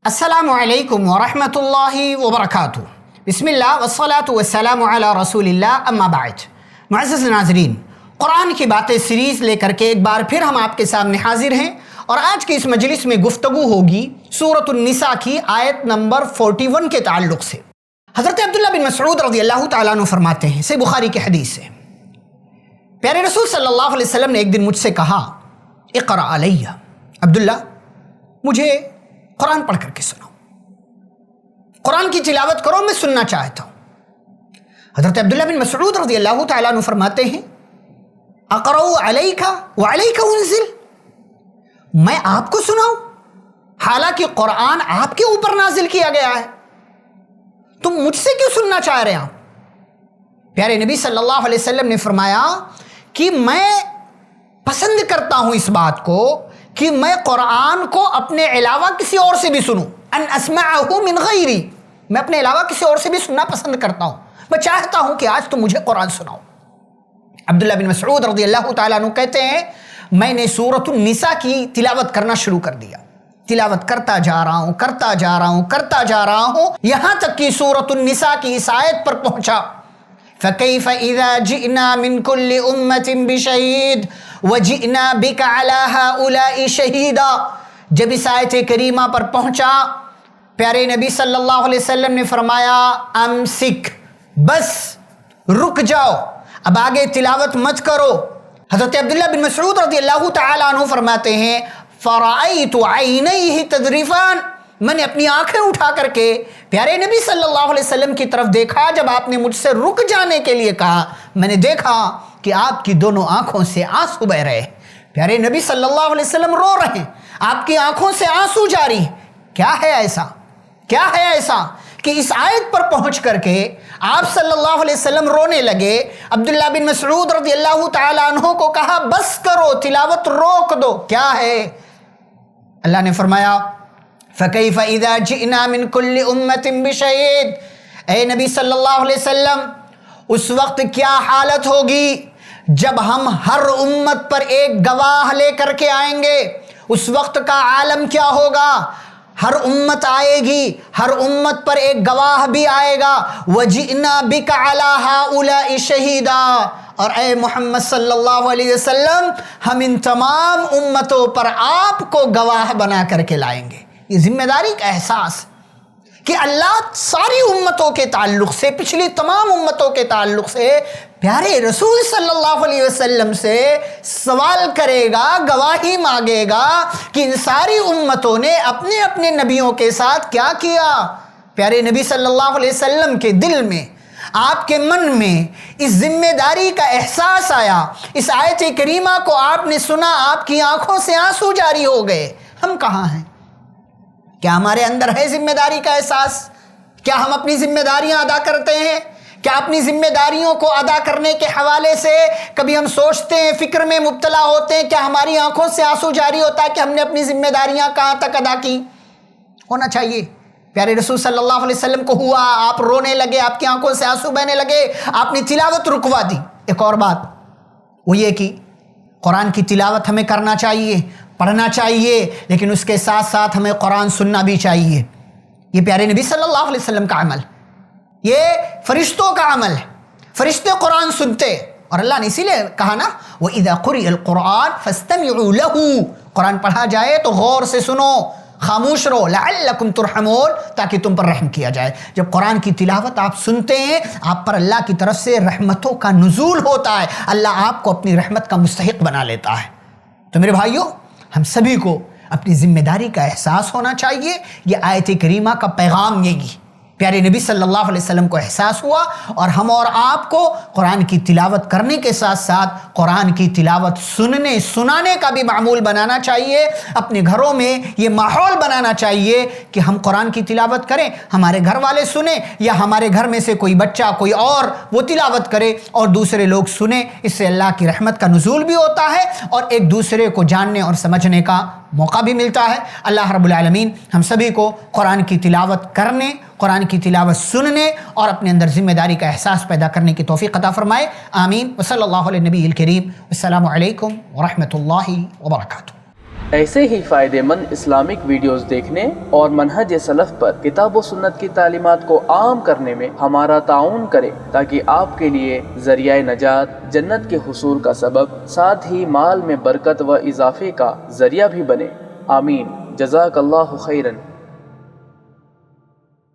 السلام علیکم ورحمۃ اللہ وبرکاتہ۔ بسم اللہ والصلاة والسلام علی رسول اللہ، اما بعد۔ معزز ناظرین، قرآن کی باتیں سیریز لے کر کے ایک بار پھر ہم آپ کے سامنے حاضر ہیں، اور آج کی اس مجلس میں گفتگو ہوگی سورۃ النساء کی آیت نمبر 41 کے تعلق سے۔ حضرت عبداللہ بن مسعود رضی اللہ تعالیٰ عنہ فرماتے ہیں، صحیح بخاری کی حدیث ہے، پیارے رسول صلی اللہ علیہ وسلم نے ایک دن مجھ سے کہا، اقرأ علیہ، عبداللہ مجھے قرآن پڑھ کر کے سناؤ، قرآن کی تلاوت کرو، میں سننا چاہتا ہوں۔ حضرت عبداللہ بن مسعود رضی اللہ تعالیٰ عنہ فرماتے ہیں، اقرأ علیک وعلیک انزل، میں آپ کو سناؤں حالانکہ قرآن آپ کے اوپر نازل کیا گیا ہے، تم مجھ سے کیوں سننا چاہ رہے ہیں آپ؟ پیارے نبی صلی اللہ علیہ وسلم نے فرمایا کہ میں پسند کرتا ہوں اس بات کو کہ میں قرآن کو اپنے علاوہ کسی اور سے بھی سنوں، ان اسمعہ من غیری، میں اپنے علاوہ کسی اور سے بھی سننا پسند کرتا ہوں، میں چاہتا ہوں کہ آج تم مجھے قرآن سناؤ۔ عبداللہ بن مسعود رضی اللہ تعالیٰ عنہ کہتے ہیں، میں نے سورۃ النساء کی تلاوت کرنا شروع کر دیا، تلاوت کرتا جا رہا ہوں یہاں تک کہ سورۃ النساء کی اس آیت پر پہنچا، فَكَيْفَ إِذَا جِئْنَا مِن كُلِّ أُمَّةٍ بِشَهِيدٍ وَجِئْنَا بِكَ عَلَى هَؤُلَاءِ شَهِيدًا۔ جب اس آیت کریمہ پر پہنچا، پیارے نبی صلی اللہ علیہ وسلم نے فرمایا، امسک، بس رک جاؤ، اب آگے تلاوت مت کرو۔ حضرت عبداللہ بن مسعود رضی اللہ تعالیٰ عنہ فرماتے ہیں، فَرَأَيْتُ عَيْنَيْهِ تَذْرِفَانِ، میں نے اپنی آنکھیں اٹھا کر کے پیارے نبی صلی اللہ علیہ وسلم کی طرف دیکھا۔ جب آپ نے مجھ سے رک جانے کے لیے کہا، میں نے دیکھا کہ آپ کی دونوں آنکھوں سے آنسو بہ رہے ہیں، پیارے نبی صلی اللہ علیہ وسلم رو رہے ہیں، آپ کی آنکھوں سے آنسو جاری ہیں۔ کیا ہے ایسا کہ اس آیت پر پہنچ کر کے آپ صلی اللہ علیہ وسلم رونے لگے؟ عبداللہ بن مسعود رضی اللہ تعالیٰ عنہ کو کہا، بس کرو، تلاوت روک دو۔ کیا ہے؟ اللہ نے فرمایا، فَكَيْفَ إِذَا جِئْنَا مِن كُلِّ أُمَّةٍ بِشَهِيدٍ، اے نبی صلی اللہ علیہ وسلم، اس وقت کیا حالت ہوگی جب ہم ہر امت پر ایک گواہ لے کر کے آئیں گے؟ اس وقت کا عالم کیا ہوگا؟ ہر امت آئے گی، ہر امت پر ایک گواہ بھی آئے گا، وَجِئْنَا بِكَ عَلَى هَؤُلَاءِ شَهِيدًا، اور اے محمد صلی اللہ علیہ وسلم، ہم ان تمام امتوں پر آپ کو گواہ بنا کر کے لائیں گے۔ یہ ذمہ داری کا احساس کہ اللہ ساری امتوں کے تعلق سے، پچھلی تمام امتوں کے تعلق سے پیارے رسول صلی اللہ علیہ وسلم سے سوال کرے گا، گواہی مانگے گا کہ ان ساری امتوں نے اپنے اپنے نبیوں کے ساتھ کیا کیا۔ پیارے نبی صلی اللہ علیہ وسلم کے دل میں، آپ کے من میں اس ذمہ داری کا احساس آیا، اس آیت کریمہ کو آپ نے سنا، آپ کی آنکھوں سے آنسو جاری ہو گئے۔ ہم کہاں ہیں؟ کیا ہمارے اندر ہے ذمہ داری کا احساس؟ کیا ہم اپنی ذمہ داریاں ادا کرتے ہیں؟ کیا اپنی ذمہ داریوں کو ادا کرنے کے حوالے سے کبھی ہم سوچتے ہیں، فکر میں مبتلا ہوتے ہیں؟ کیا ہماری آنکھوں سے آنسو جاری ہوتا ہے کہ ہم نے اپنی ذمہ داریاں کہاں تک ادا کی؟ ہونا چاہیے۔ پیارے رسول صلی اللہ علیہ وسلم کو ہوا، آپ رونے لگے، آپ کی آنکھوں سے آنسو بہنے لگے، آپ نے تلاوت رکوا دی۔ ایک اور بات وہ یہ کہ قرآن کی تلاوت ہمیں کرنا چاہیے، پڑھنا چاہیے، لیکن اس کے ساتھ ساتھ ہمیں قرآن سننا بھی چاہیے۔ یہ پیارے نبی صلی اللہ علیہ وسلم کا عمل، یہ فرشتوں کا عمل ہے، فرشتے قرآن سنتے، اور اللہ نے اسی لیے کہا نا، وَإِذَا قُرِئَ الْقُرْآنُ فَاسْتَمِعُوا لَهُ، قرآن پڑھا جائے تو غور سے سنو، خاموش رہو، لَعَلَّكُمْ تُرْحَمُونَ، تاکہ تم پر رحم کیا جائے۔ جب قرآن کی تلاوت آپ سنتے ہیں، آپ پر اللہ کی طرف سے رحمتوں کا نزول ہوتا ہے، اللہ آپ کو اپنی رحمت کا مستحق بنا لیتا ہے۔ تو میرے بھائیوں، ہم سبھی کو اپنی ذمہ داری کا احساس ہونا چاہیے۔ یہ آیت کریمہ کا پیغام یہی، پیارے نبی صلی اللہ علیہ وسلم کو احساس ہوا، اور ہم اور آپ کو قرآن کی تلاوت کرنے کے ساتھ ساتھ قرآن کی تلاوت سننے سنانے کا بھی معمول بنانا چاہیے۔ اپنے گھروں میں یہ ماحول بنانا چاہیے کہ ہم قرآن کی تلاوت کریں، ہمارے گھر والے سنیں، یا ہمارے گھر میں سے کوئی بچہ کوئی اور وہ تلاوت کرے اور دوسرے لوگ سنیں۔ اس سے اللہ کی رحمت کا نزول بھی ہوتا ہے، اور ایک دوسرے کو جاننے اور سمجھنے کا موقع بھی ملتا ہے۔ اللہ رب العالمین ہم سبھی کو قرآن کی تلاوت کرنے، قرآن کی تلاوت سننے اور اپنے اندر ذمہ داری کا احساس پیدا کرنے کی توفیق عطا فرمائے، آمین۔ وصلی اللہ علیہ نبی الکریم۔ السلام علیکم ورحمۃ اللہ وبرکاتہ۔ ایسے ہی فائدے مند اسلامک ویڈیوز دیکھنے اور منہج سلف پر کتاب و سنت کی تعلیمات کو عام کرنے میں ہمارا تعاون کریں، تاکہ آپ کے لیے ذریعہ نجات، جنت کے حصول کا سبب، ساتھ ہی مال میں برکت و اضافے کا ذریعہ بھی بنے۔ آمین۔ جزاک اللہ خیرن۔